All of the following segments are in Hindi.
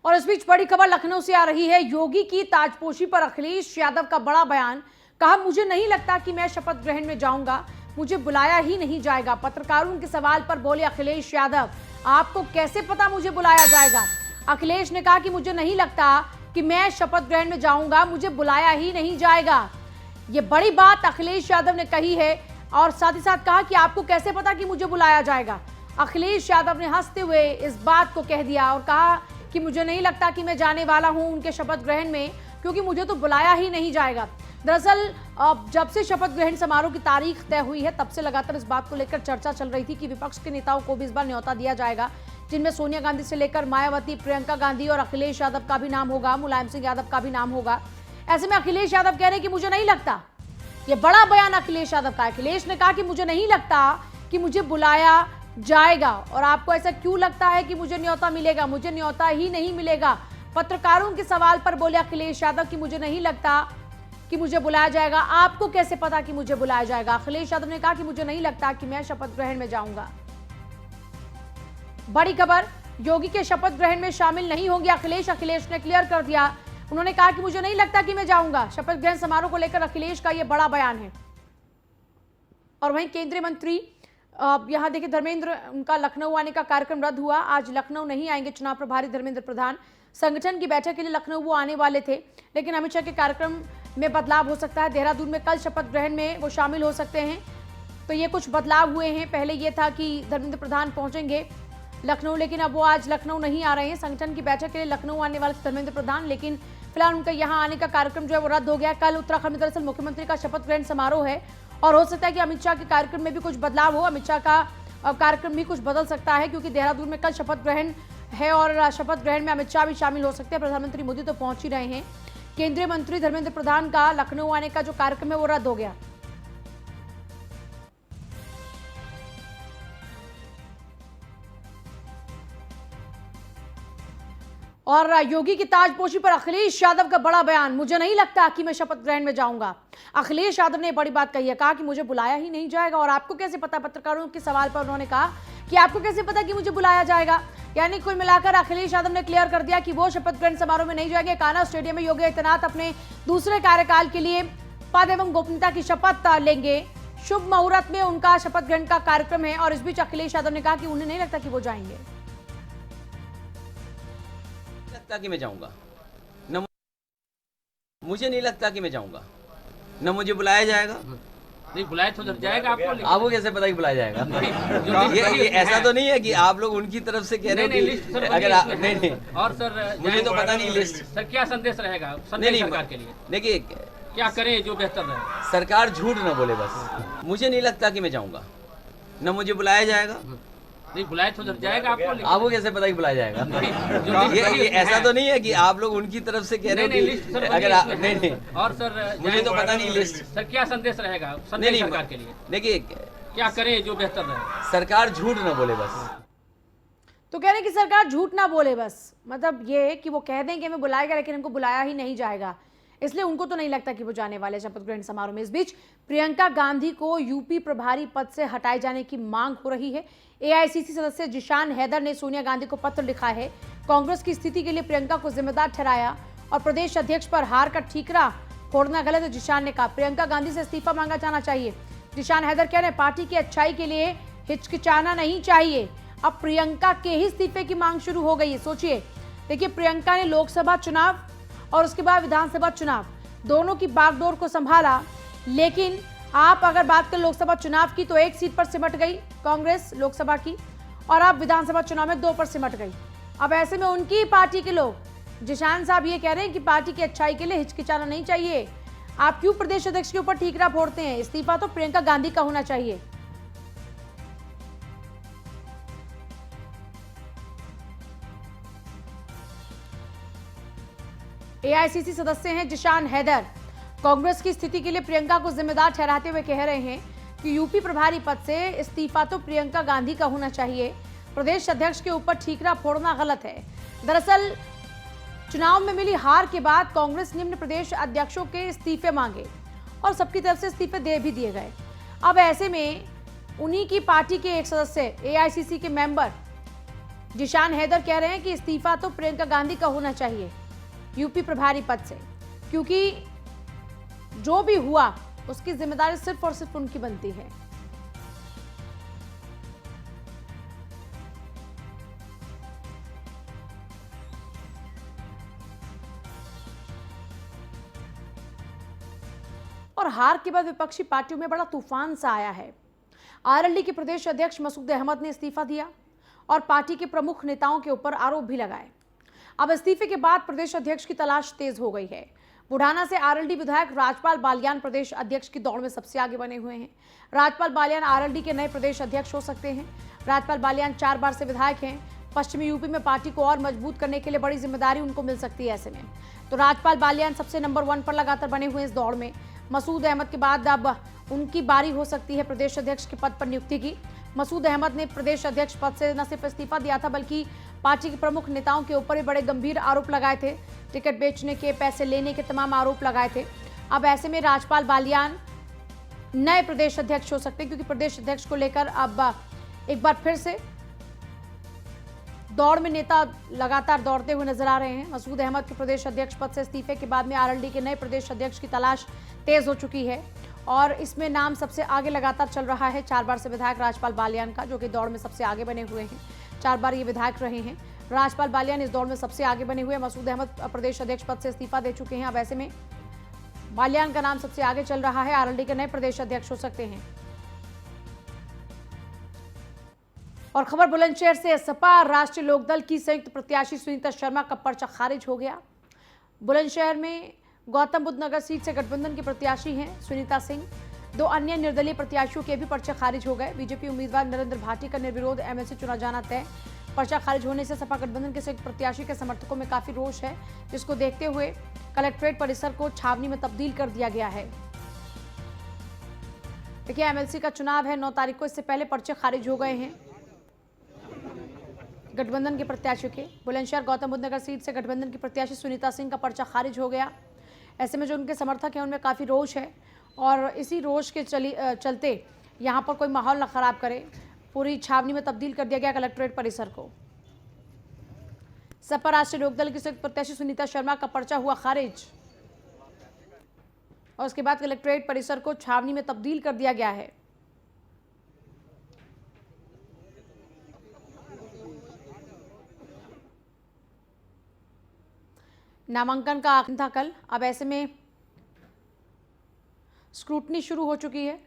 और इस बीच बड़ी खबर लखनऊ से आ रही है। योगी की ताजपोशी पर अखिलेश यादव का बड़ा बयान। कहा, मुझे नहीं लगता कि मैं शपथ ग्रहण में जाऊंगा, मुझे बुलाया ही नहीं जाएगा। पत्रकारों के सवाल पर बोले अखिलेश यादव, आपको कैसे पता मुझे बुलाया जाएगा? अखिलेश ने कहा कि मुझे नहीं लगता कि मैं शपथ ग्रहण में जाऊंगा, मुझे बुलाया ही नहीं जाएगा। ये बड़ी बात अखिलेश यादव ने कही है और साथ ही साथ कहा कि आपको कैसे पता कि मुझे बुलाया जाएगा। अखिलेश यादव ने हंसते हुए इस बात को कह दिया और कहा कि मुझे नहीं लगता कि मैं जाने वाला हूं उनके शपथ ग्रहण में, क्योंकि मुझे तो बुलाया ही नहीं जाएगा। दरअसल जब से शपथ ग्रहण समारोह की तारीख तय हुई है, तब से लगातार इस बात को लेकर चर्चा चल रही थी कि विपक्ष के नेताओं को भी इस बार न्योता दिया जाएगा, जिनमें सोनिया गांधी से लेकर मायावती, प्रियंका गांधी और अखिलेश यादव का भी नाम होगा, मुलायम सिंह यादव का भी नाम होगा। ऐसे में अखिलेश यादव कह रहे हैं कि मुझे नहीं लगता। ये बड़ा बयान अखिलेश यादव का। अखिलेश ने कहा कि मुझे नहीं लगता कि मुझे बुलाया जाएगा। और आपको ऐसा क्यों लगता है कि मुझे न्योता मिलेगा? मुझे न्योता ही नहीं मिलेगा। पत्रकारों के सवाल पर बोले अखिलेश यादव कि मुझे नहीं लगता कि मुझे बुलाया जाएगा। आपको कैसे पता कि मुझे बुलाया जाएगा? अखिलेश यादव ने कहा कि मुझे नहीं लगता कि मैं शपथ ग्रहण में जाऊंगा। बड़ी खबर, योगी के शपथ ग्रहण में शामिल नहीं होंगे अखिलेश। अखिलेश ने क्लियर कर दिया। उन्होंने कहा कि मुझे नहीं लगता कि मैं जाऊंगा। शपथ ग्रहण समारोह को लेकर अखिलेश का यह बड़ा बयान है। और वहीं केंद्रीय मंत्री यहां देखिए धर्मेंद्र, उनका लखनऊ आने का कार्यक्रम रद्द हुआ। आज लखनऊ नहीं आएंगे चुनाव प्रभारी धर्मेंद्र प्रधान। संगठन की बैठक के लिए लखनऊ वो आने वाले थे, लेकिन अमित शाह के कार्यक्रम में बदलाव हो सकता है। देहरादून में कल शपथ ग्रहण में वो शामिल हो सकते हैं, तो ये कुछ बदलाव हुए हैं। पहले ये था कि धर्मेंद्र प्रधान पहुंचेंगे लखनऊ, लेकिन अब वो आज लखनऊ नहीं आ रहे हैं। संगठन की बैठक के लिए लखनऊ आने वाले धर्मेंद्र प्रधान, लेकिन फिलहाल उनका यहाँ आने का कार्यक्रम जो है वो रद्द हो गया। कल उत्तराखंड में दरअसल मुख्यमंत्री का शपथ ग्रहण समारोह है और हो सकता है कि अमित शाह के कार्यक्रम में भी कुछ बदलाव हो। अमित शाह का कार्यक्रम भी कुछ बदल सकता है, क्योंकि देहरादून में कल शपथ ग्रहण है और शपथ ग्रहण में अमित शाह भी शामिल हो सकते हैं। प्रधानमंत्री मोदी तो पहुंच ही रहे हैं। केंद्रीय मंत्री धर्मेंद्र प्रधान का लखनऊ आने का जो कार्यक्रम है वो रद्द हो गया। और योगी की ताजपोशी पर अखिलेश यादव का बड़ा बयान। मुझे नहीं लगता कि मैं शपथ ग्रहण में जाऊंगा। अखिलेश यादव ने बड़ी बात कही है। कहा कि मुझे बुलाया ही नहीं जाएगा। और आपको कैसे पता? पत्रकारों के सवाल पर उन्होंने कहा कि आपको कैसे पता कि मुझे बुलाया जाएगा? यानी कुल मिलाकर अखिलेश यादव ने क्लियर कर दिया कि वो शपथ ग्रहण समारोह में नहीं जाएंगे। कान्हा स्टेडियम में योगी आदित्यनाथ अपने दूसरे कार्यकाल के लिए पद एवं गोपनीयता की शपथ लेंगे। शुभ मुहूर्त में उनका शपथ ग्रहण का कार्यक्रम है। और इस बीच अखिलेश यादव ने कहा कि उन्हें नहीं लगता कि वो जाएंगे। कि मैं जाऊंगा न, मुझे नहीं लगता कि मैं जाऊंगा, न मुझे बुलाया जाएगा। नहीं बुलाया तो जाएगा आपको। आपको कैसे पता कि बुलाया जाएगा? ये ऐसा तो नहीं है कि आप लोग उनकी तरफ से कह रहे हो कि अगर नहीं। और सर मुझे तो पता नहीं लिस्ट। सर क्या संदेश रहेगा सरकार के लिए? देखिए, क्या करें जो बेहतर रहे? सरकार झूठ न बोले बस। मुझे नहीं लगता कि मैं जाऊंगा, न मुझे बुलाया जाएगा। नहीं बुलाया तो जाएगा आपको। आपको कैसे पता कि बुलाया जाएगा? ये ऐसा तो नहीं है कि आप लोग उनकी तरफ से कह रहे हो कि अगर नहीं। और सर मुझे तो पता नहीं लिस्ट। सर क्या संदेश रहेगा सरकार के लिए? देखिए, क्या करें जो बेहतर रहे? सरकार झूठ न बोले बस। तो कह रहे हैं कि सरकार झूठ ना बोले बस। मतलब ये कि वो कह दें कि हमें बुलाएगा, लेकिन हमको बुलाया ही नहीं जाएगा, इसलिए उनको तो नहीं लगता कि वो जाने वाले शपथ ग्रहण समारोह में। इस बीच प्रियंका गांधी को यूपी प्रभारी पद से हटाए जाने की मांग हो रही है। एआईसीसी सदस्य जिशान हैदर ने सोनिया गांधी को पत्र लिखा है। कांग्रेस की स्थिति के लिए प्रियंका को जिम्मेदार ठहराया और प्रदेश अध्यक्ष पर हार का ठीकरा फोड़ना गलत है। जिशान ने कहा प्रियंका गांधी से इस्तीफा मांगा जाना चाहिए। जिशान हैदर कह रहे हैं पार्टी की अच्छाई के लिए हिचकिचाना नहीं चाहिए। अब प्रियंका के ही इस्तीफे की मांग शुरू हो गई है। सोचिए, देखिए, प्रियंका ने लोकसभा चुनाव और उसके बाद विधानसभा चुनाव दोनों की बागडोर को संभाला, लेकिन आप अगर बात करें लोकसभा चुनाव की तो एक सीट पर सिमट गई कांग्रेस लोकसभा की, और अब विधानसभा चुनाव में 2 पर सिमट गई। अब ऐसे में उनकी पार्टी के लोग, जिशान साहब ये कह रहे हैं कि पार्टी की अच्छाई के लिए हिचकिचाना नहीं चाहिए। आप क्यों प्रदेश अध्यक्ष के ऊपर ठीकरा फोड़ते हैं? इस्तीफा तो प्रियंका गांधी का होना चाहिए। एआईसीसी सदस्य हैं जिशान हैदर। कांग्रेस की स्थिति के लिए प्रियंका को जिम्मेदार ठहराते हुए कह रहे हैं कि यूपी प्रभारी पद से इस्तीफा तो प्रियंका गांधी का होना चाहिए। प्रदेश अध्यक्ष के ऊपर ठीकरा फोड़ना गलत है। दरअसल चुनाव में मिली हार के बाद कांग्रेस निम्न प्रदेश अध्यक्षों के इस्तीफे मांगे और सबकी तरफ से इस्तीफे दे भी दिए गए। अब ऐसे में उन्हीं की पार्टी के एक सदस्य एआईसीसी के मेंबर जिशान हैदर कह रहे हैं कि इस्तीफा तो प्रियंका गांधी का होना चाहिए यूपी प्रभारी पद से, क्योंकि जो भी हुआ उसकी जिम्मेदारी सिर्फ और सिर्फ उनकी बनती है। और हार के बाद विपक्षी पार्टियों में बड़ा तूफान सा आया है। आरएलडी के प्रदेश अध्यक्ष मसूद अहमद ने इस्तीफा दिया और पार्टी के प्रमुख नेताओं के ऊपर आरोप भी लगाए। अब इस्तीफे के बाद प्रदेश अध्यक्ष की तलाश तेज हो गई है। बुढ़ाना से आरएलडी विधायक राजपाल बालियान प्रदेश अध्यक्ष की दौड़ में सबसे आगे बने हुए हैं। राजपाल बालियान आरएलडी के नए प्रदेश अध्यक्ष हो सकते हैं। राजपाल बालियान 4 बार से विधायक हैं। पश्चिमी यूपी में पार्टी को और मजबूत करने के लिए बड़ी जिम्मेदारी उनको मिल सकती है। ऐसे में तो राजपाल बालियान सबसे नंबर 1 पर लगातार बने हुए इस दौड़ में। मसूद अहमद के बाद अब उनकी बारी हो सकती है प्रदेश अध्यक्ष के पद पर नियुक्ति की। मसूद अहमद ने प्रदेश अध्यक्ष पद से न सिर्फ इस्तीफा दिया था, बल्कि पार्टी के प्रमुख नेताओं के ऊपर भी बड़े गंभीर आरोप लगाए थे। टिकट बेचने के, पैसे लेने के तमाम आरोप लगाए थे। अब ऐसे में राजपाल बालियान नए प्रदेश अध्यक्ष हो सकते हैं, क्योंकि प्रदेश अध्यक्ष को लेकर अब एक बार फिर से दौड़ में नेता लगातार दौड़ते हुए नजर आ रहे हैं। मसूद अहमद के प्रदेश अध्यक्ष पद से इस्तीफे के बाद में आरएलडी के नए प्रदेश अध्यक्ष की तलाश तेज हो चुकी है और इसमें नाम सबसे आगे लगातार चल रहा है 4 बार से विधायक राजपाल बालियान का, जो कि दौड़ में सबसे आगे बने हुए हैं। 4 बार ये विधायक रहे हैं। राजपाल बालियान इस दौड़ में सबसे आगे बने हुए। मसूद अहमद प्रदेश अध्यक्ष पद से इस्तीफा दे चुके हैं। अब ऐसे में बालियान का नाम सबसे आगे चल रहा है। आरएलडी के नए प्रदेश अध्यक्ष हो सकते हैं। और खबर बुलंदशहर से, सपा राष्ट्रीय लोकदल की संयुक्त प्रत्याशी सुनीता शर्मा का पर्चा खारिज हो गया। बुलंदशहर में गौतम बुद्ध नगर सीट से गठबंधन के प्रत्याशी हैं सुनीता सिंह। 2 अन्य निर्दलीय प्रत्याशियों के भी पर्चे खारिज हो गए। बीजेपी उम्मीदवार नरेंद्र भाटी का निर्विरोध एमएलसी चुना जाना तय। पर्चा खारिज होने से सपा गठबंधन के संयुक्त प्रत्याशी के समर्थकों में काफी रोष है, जिसको देखते हुए कलेक्ट्रेट परिसर को छावनी में तब्दील कर दिया गया है। देखिए, एमएलसी का चुनाव है 9 तारीख को, इससे पहले पर्चे खारिज हो गए हैं गठबंधन के प्रत्याशियों के। बुलंदशहर गौतम बुद्ध नगर सीट से गठबंधन की प्रत्याशी सुनीता सिंह का पर्चा खारिज हो गया। ऐसे में जो उनके समर्थक हैं उनमें काफ़ी रोष है और इसी रोष के चलते यहाँ पर कोई माहौल न खराब करे, पूरी छावनी में तब्दील कर दिया गया कलेक्ट्रेट परिसर को। सपा राष्ट्रीय लोकदल की संयुक्त प्रत्याशी सुनीता शर्मा का पर्चा हुआ खारिज और उसके बाद कलेक्ट्रेट परिसर को छावनी में तब्दील कर दिया गया है। नामांकन का आखिरी था कल। अब ऐसे में स्क्रूटनी शुरू हो चुकी है।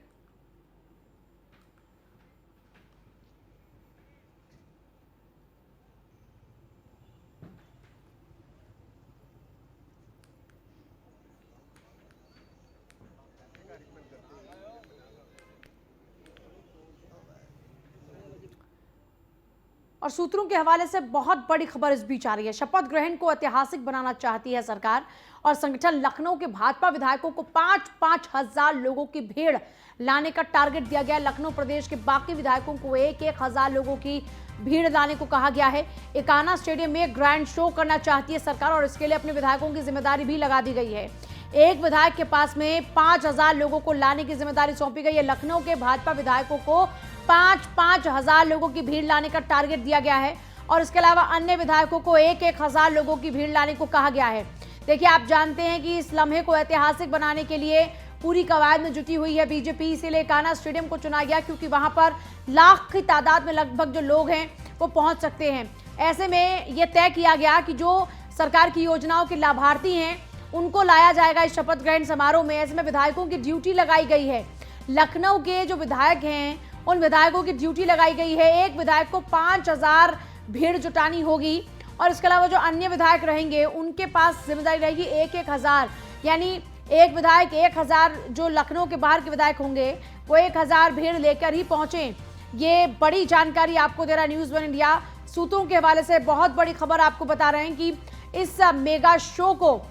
और सूत्रों के हवाले से बहुत बड़ी खबर इस बीच आ रही है। शपथ ग्रहण को ऐतिहासिक बनाना चाहती है सरकार और संगठन। लखनऊ के भाजपा विधायकों को 5-5 हजार लोगों की भीड़ लाने का टारगेट दिया गया है। लखनऊ प्रदेश के बाकी विधायकों को 1-1 हजार लोगों की भीड़ लाने को कहा गया है। एकाना स्टेडियम में ग्रैंड शो करना चाहती है सरकार और इसके लिए अपने विधायकों की जिम्मेदारी भी लगा दी गई है। एक विधायक के पास में 5,000 लोगों को लाने की जिम्मेदारी सौंपी गई है। लखनऊ के भाजपा विधायकों को 5-5 हजार लोगों की भीड़ लाने का टारगेट दिया गया है और इसके अलावा अन्य विधायकों को 1-1 हजार लोगों की भीड़ लाने को कहा गया है। देखिए, आप जानते हैं कि इस लम्हे को ऐतिहासिक बनाने के लिए पूरी कवायद में जुटी हुई है बीजेपी। इसीलिए कान्हा स्टेडियम को चुना गया, क्योंकि वहां पर लाख की तादाद में लगभग जो लोग हैं वो पहुंच सकते हैं। ऐसे में यह तय किया गया कि जो सरकार की योजनाओं के लाभार्थी हैं उनको लाया जाएगा इस शपथ ग्रहण समारोह में। ऐसे में विधायकों की ड्यूटी लगाई गई है। लखनऊ के जो विधायक हैं उन विधायकों की ड्यूटी लगाई गई है। एक विधायक को 5,000 भीड़ जुटानी होगी और इसके अलावा जो अन्य विधायक रहेंगे उनके पास जिम्मेदारी रहेगी 1-1 हजार, यानी एक विधायक 1 हजार, जो लखनऊ के बाहर के विधायक होंगे वो 1 हजार भीड़ लेकर ही पहुंचे। ये बड़ी जानकारी आपको दे रहा न्यूज़ 1 इंडिया। सूत्रों के हवाले से बहुत बड़ी खबर आपको बता रहे हैं कि इस मेगा शो को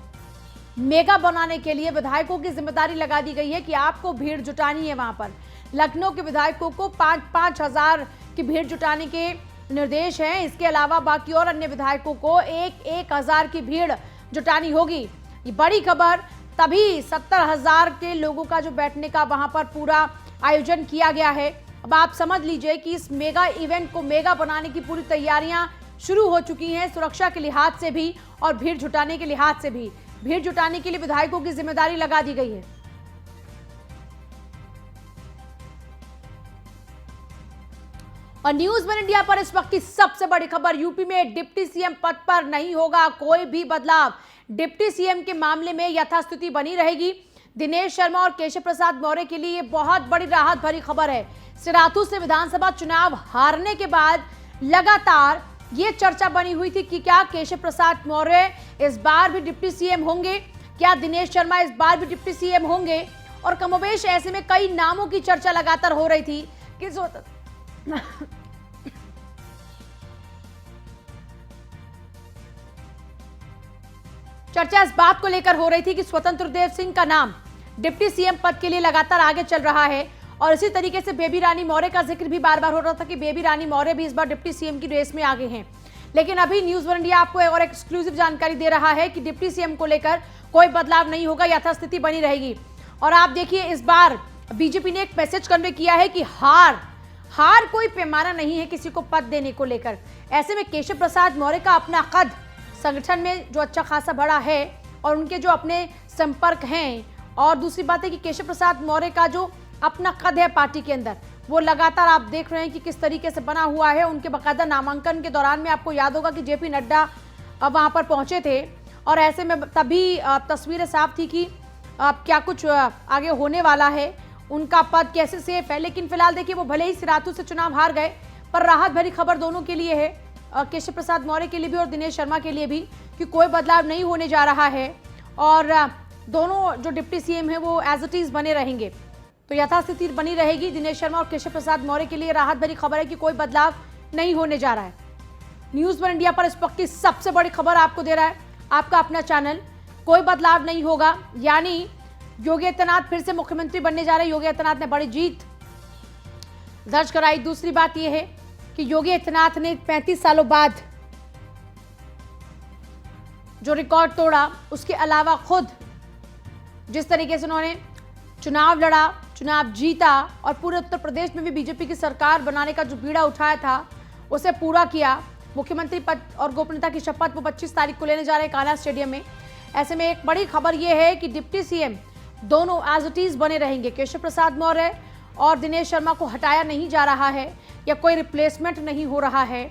मेगा बनाने के लिए विधायकों की जिम्मेदारी लगा दी गई है कि आपको भीड़ जुटानी है। वहां पर लखनऊ के विधायकों को 5-5 हजार की भीड़ जुटाने के निर्देश हैं। इसके अलावा बाकी और अन्य विधायकों को 1-1 हजार की भीड़ जुटानी होगी। ये बड़ी खबर, तभी 70,000 के लोगों का जो बैठने का वहां पर पूरा आयोजन किया गया है। अब आप समझ लीजिए कि इस मेगा इवेंट को मेगा बनाने की पूरी तैयारियां शुरू हो चुकी हैं, सुरक्षा के लिहाज से भी और भीड़ जुटाने के लिहाज से भी। भीड़ जुटाने के लिए विधायकों की जिम्मेदारी लगा दी गई है। और न्यूज़ वन इंडिया पर इस वक्त की सबसे बड़ी खबर, यूपी में डिप्टी सीएम पद पर नहीं होगा कोई भी बदलाव। डिप्टी सीएम के मामले में यथास्थिति बनी रहेगी। दिनेश शर्मा और केशव प्रसाद मौर्य के लिए बहुत बड़ी राहत भरी खबर है। सिराथू से विधानसभा चुनाव हारने के बाद लगातार ये चर्चा बनी हुई थी कि क्या केशव प्रसाद मौर्य इस बार भी डिप्टी सीएम होंगे, क्या दिनेश शर्मा इस बार भी डिप्टी सीएम होंगे। और कमोबेश ऐसे में कई नामों की चर्चा लगातार हो रही थी कि चर्चा इस बात को लेकर हो रही थी कि स्वतंत्र देव सिंह का नाम डिप्टी सीएम पद के लिए लगातार आगे चल रहा है। और इसी तरीके से बेबी रानी मौर्य का जिक्र भी बार बार हो रहा था कि बेबी रानी मौर्य भी इस बार डिप्टी सीएम की रेस में आगे हैं। लेकिन अभी न्यूज़ वन इंडिया आपको और एक्सक्लूसिव जानकारी दे रहा है कि डिप्टी सीएम को लेकर कोई बदलाव नहीं होगा, यथास्थिति बनी रहेगी। और आप देखिए, इस बार बीजेपी ने एक मैसेज कन्वे किया है कि हार कोई पैमाना नहीं है किसी को पद देने को लेकर। ऐसे में केशव प्रसाद मौर्य का अपना कद संगठन में जो अच्छा खासा बड़ा है और उनके जो अपने संपर्क हैं, और दूसरी बात है कि केशव प्रसाद मौर्य का जो अपना कद है पार्टी के अंदर, वो लगातार आप देख रहे हैं कि किस तरीके से बना हुआ है। उनके बाकायदा नामांकन के दौरान में आपको याद होगा कि जेपी नड्डा वहां पर पहुंचे थे और ऐसे में तभी तस्वीरें साफ थी कि क्या कुछ आगे होने वाला है, उनका पद कैसे सेफ है। लेकिन फिलहाल देखिए, वो भले ही सिराथू से चुनाव हार गए, पर राहत भरी खबर दोनों के लिए है, केशव प्रसाद मौर्य के लिए भी और दिनेश शर्मा के लिए भी, कि कोई बदलाव नहीं होने जा रहा है और दोनों जो डिप्टी सीएम है वो एज इट इज बने रहेंगे। तो यथास्थिति बनी रहेगी। दिनेश शर्मा और केशव प्रसाद मौर्य के लिए राहत भरी खबर है कि कोई बदलाव नहीं होने जा रहा है। न्यूज़ वन इंडिया पर इस वक्त की सबसे बड़ी खबर आपको दे रहा है आपका अपना चैनल। कोई बदलाव नहीं होगा, यानी योगी आदित्यनाथ फिर से मुख्यमंत्री बनने जा रहे हैं। योगी आदित्यनाथ ने बड़ी जीत दर्ज कराई। दूसरी बात यह है कि योगी आदित्यनाथ ने 35 सालों बाद जो रिकॉर्ड तोड़ा, उसके अलावा खुद जिस तरीके से उन्होंने चुनाव लड़ा, चुनाव जीता और पूरे उत्तर प्रदेश में भी बीजेपी की सरकार बनाने का जो बीड़ा उठाया था उसे पूरा किया। मुख्यमंत्री पद और गोपनीयता की शपथ वो 25 तारीख को लेने जा रहे हैं कान्हा स्टेडियम में। ऐसे में एक बड़ी खबर यह है कि डिप्टी सीएम दोनों एज इट इज बने रहेंगे। केशव प्रसाद मौर्य और दिनेश शर्मा को हटाया नहीं जा रहा है या कोई रिप्लेसमेंट नहीं हो रहा है,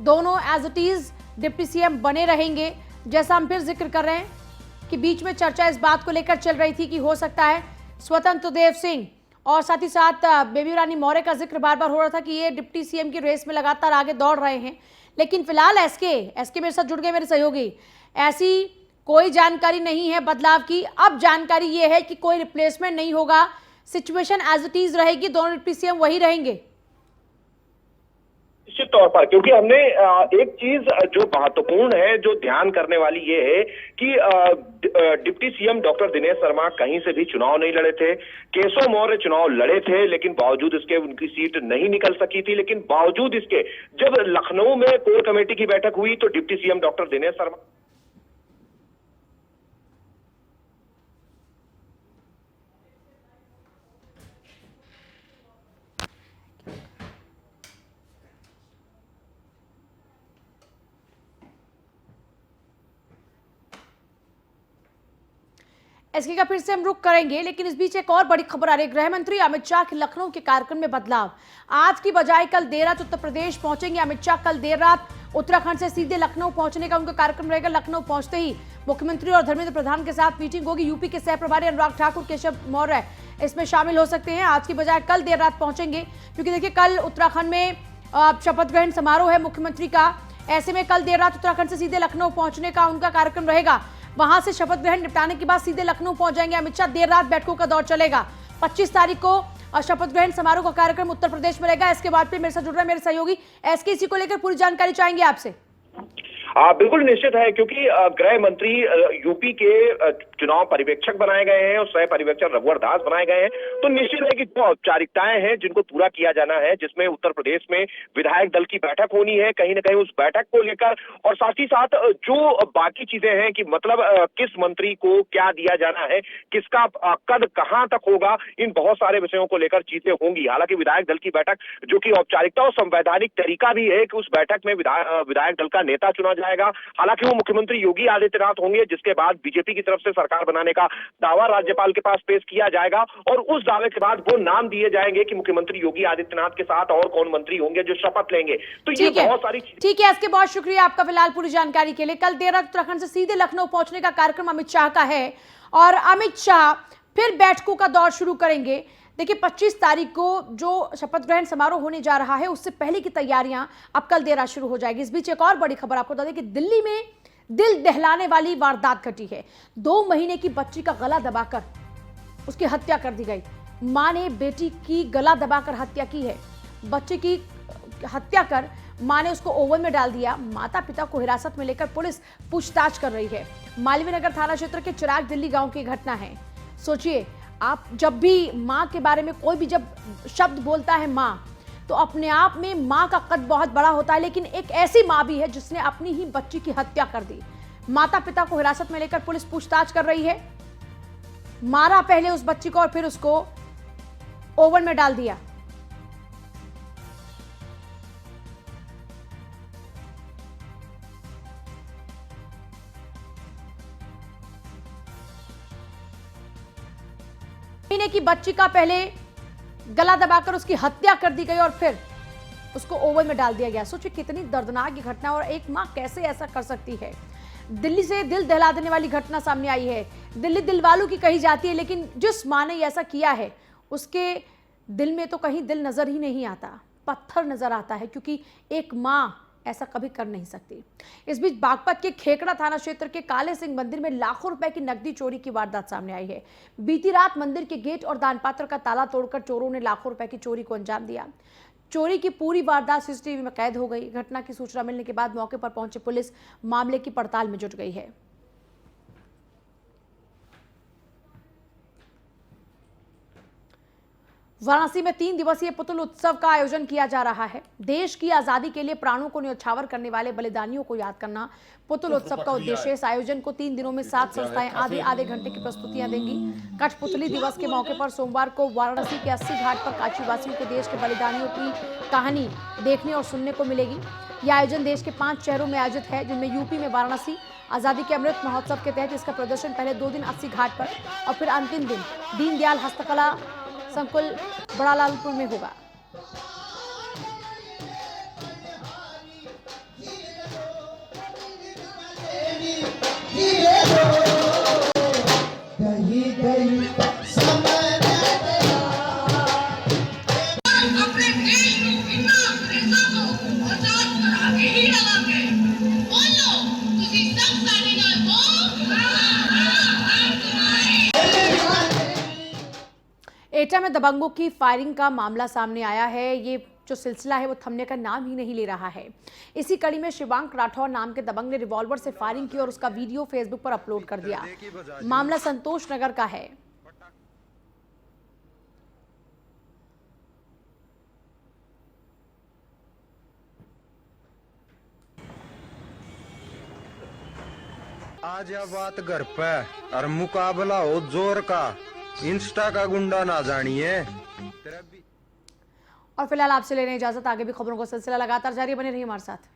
दोनों as it is deputy CM बने रहेंगे। जैसा हम फिर जिक्र कर रहे हैं कि बीच में चर्चा इस बात को लेकर चल रही थी कि हो सकता है स्वतंत्र देव सिंह और साथ ही साथ बेबी रानी मौर्य का जिक्र बार बार हो रहा था कि ये डिप्टी सीएम की रेस में लगातार आगे दौड़ रहे हैं। लेकिन फिलहाल एसके मेरे साथ जुड़ गए मेरे सहयोगी, ऐसी कोई जानकारी नहीं है बदलाव की। अब जानकारी ये है कि कोई रिप्लेसमेंट नहीं होगा, सिचुएशन एज इट इज रहेगी, दोनों डिप्टी सीएम वही रहेंगे। निश्चित तौर पर, क्योंकि हमने एक चीज जो महत्वपूर्ण है, जो ध्यान करने वाली ये है कि deputy CM doctor Dinesh Sharma कहीं से भी चुनाव नहीं लड़े थे। केशव मौर्य चुनाव लड़े थे, लेकिन बावजूद इसके उनकी सीट नहीं निकल सकी थी। लेकिन बावजूद इसके जब लखनऊ में कोर कमेटी की बैठक हुई तो deputy CM doctor Dinesh Sharma इसके का फिर से हम रुख करेंगे, लेकिन इस बीच एक और बड़ी खबर आ रही है। गृह मंत्री अमित शाह के लखनऊ के कार्यक्रम में बदलाव। आज की बजाय कल देर रात उत्तर प्रदेश पहुंचेंगे अमित शाह। कल देर रात उत्तराखंड से सीधे लखनऊ पहुंचने का उनका कार्यक्रम रहेगा। लखनऊ पहुंचते ही मुख्यमंत्री और धर्मेंद्र प्रधान के साथ मीटिंग होगी। यूपी के सह प्रभारी अनुराग ठाकुर, केशव मौर्य इसमें शामिल हो सकते हैं। आज की बजाय कल देर रात पहुंचेंगे, क्योंकि देखिए कल उत्तराखंड में शपथ ग्रहण समारोह है मुख्यमंत्री का। ऐसे में कल देर रात उत्तराखंड से सीधे लखनऊ पहुंचने का उनका कार्यक्रम रहेगा। वहां से शपथ ग्रहण निपटाने के बाद सीधे लखनऊ पहुंच जाएंगे अमित शाह। देर रात बैठकों का दौर चलेगा। 25 तारीख को शपथ ग्रहण समारोह का कार्यक्रम उत्तर प्रदेश में रहेगा। इसके बाद फिर मेरे साथ जुड़ रहा है मेरे सहयोगी एसके, इसी को लेकर पूरी जानकारी चाहेंगे आपसे। बिल्कुल निश्चित है, क्योंकि गृह मंत्री यूपी के चुनाव पर्यवेक्षक बनाए गए हैं और सह पर्यवेक्षक रघुवर दास बनाए गए हैं। तो निश्चित है कि जो औपचारिकताएं हैं जिनको पूरा किया जाना है, जिसमें उत्तर प्रदेश में विधायक दल की बैठक होनी है, कहीं ना कहीं उस बैठक को लेकर और साथ ही साथ जो बाकी चीजें हैं कि मतलब किस मंत्री को क्या दिया जाना है, किसका कद कहां तक होगा, इन बहुत सारे विषयों को लेकर चीजें होंगी। हालांकि विधायक दल की बैठक जो कि औपचारिकता और संवैधानिक तरीका भी है कि उस बैठक में विधायक दल का नेता चुना जाएगा। हालांकि वो मुख्यमंत्री योगी आदित्यनाथ होंगे, जिसके बाद बीजेपी की तरफ से सरकार बनाने का दावा राज्यपाल के पास पेश किया जाएगा और उस दावे के बाद वो नाम दिए जाएंगे कि मुख्यमंत्री योगी आदित्यनाथ के साथ और कौन मंत्री होंगे जो शपथ लेंगे। तो ये बहुत सारी चीजें। ठीक है, इसके बहुत शुक्रिया आपका फिलहाल पूरी जानकारी के लिए। कल देर रात उत्तराखंड से सीधे लखनऊ पहुंचने का कार्यक्रम अमित शाह का है और अमित शाह फिर बैठकों का दौर शुरू करेंगे। देखिए 25 तारीख को जो शपथ ग्रहण समारोह होने जा रहा है उससे पहले की तैयारियां अब कल देर रात शुरू हो जाएगी। इस बीच एक और बड़ी खबर आपको बता दें कि दिल्ली में दिल दहलाने वाली वारदात घटी है। 2 महीने की बच्ची का गला दबाकर उसकी हत्या कर दी गई। मां ने बेटी की गला दबाकर हत्या की है। बच्चे की हत्या कर मां ने उसको ओवन में डाल दिया। माता पिता को हिरासत में लेकर पुलिस पूछताछ कर रही है। मालवीय नगर थाना क्षेत्र के चिराग दिल्ली गांव की घटना है। सोचिए, आप जब भी माँ के बारे में कोई भी जब शब्द बोलता है माँ, तो अपने आप में माँ का कद बहुत बड़ा होता है, लेकिन एक ऐसी माँ भी है जिसने अपनी ही बच्ची की हत्या कर दी। माता पिता को हिरासत में लेकर पुलिस पूछताछ कर रही है। मारा पहले उस बच्ची को और फिर उसको ओवन में डाल दिया। महीने की बच्ची का पहले गला दबाकर उसकी हत्या कर दी गई और फिर उसको ओवन में डाल दिया गया। सोचिए कितनी दर्दनाक ये घटना और एक मां कैसे ऐसा कर सकती है। दिल्ली से दिल दहला देने वाली घटना सामने आई है। दिल्ली दिलवालों की कही जाती है, लेकिन जिस मां ने ऐसा किया है उसके दिल में तो कहीं दिल नजर ही नहीं आता, पत्थर नजर आता है, क्योंकि एक मां ऐसा कभी कर नहीं सकती। इस बीच बागपत के खेकड़ा थाना क्षेत्र के काले सिंह मंदिर में लाखों रुपए की नकदी चोरी की वारदात सामने आई है। बीती रात मंदिर के गेट और दानपात्र का ताला तोड़कर चोरों ने लाखों रुपए की चोरी को अंजाम दिया। चोरी की पूरी वारदात सीसीटीवी में कैद हो गई। घटना की सूचना मिलने के बाद मौके पर पहुंची पुलिस मामले की पड़ताल में जुट गई है। वाराणसी में 3 दिवसीय पुतल उत्सव का आयोजन किया जा रहा है। देश की आजादी के लिए प्राणों को न्यौछावर करने वाले बलिदानियों को याद करना पुतल उत्सव का उद्देश्य है। इस आयोजन को 3 दिनों में 7 संस्थाएं आधे घंटे की प्रस्तुतियां देंगी। कठपुतली दिवस के मौके पर सोमवार को वाराणसी के 80 घाट पर काशीवासियों को देश के बलिदानियों की कहानी देखने और सुनने को मिलेगी। यह आयोजन देश के 5 शहरों में आयोजित है, जिनमें यूपी में वाराणसी आजादी के अमृत महोत्सव के तहत इसका प्रदर्शन पहले 2 दिन 80 घाट पर और फिर अंतिम दिन दीनदयाल हस्तकला संकुल बड़ा लालपुर में होगा। एटा में दबंगों की फायरिंग का मामला सामने आया है। ये जो सिलसिला है वो थमने का नाम ही नहीं ले रहा है। इसी कड़ी में शिवांक राठौर नाम के दबंग ने रिवॉल्वर से फायरिंग की और उसका वीडियो फेसबुक पर अपलोड कर दिया। मामला संतोष नगर का है। आज यह बात घर पे और मुकाबला हो जोर का, इंस्टा का गुंडा ना जानिए। और फिलहाल आपसे लेने इजाजत। आगे भी खबरों का सिलसिला लगातार जारी, बने रहिए हमारे साथ।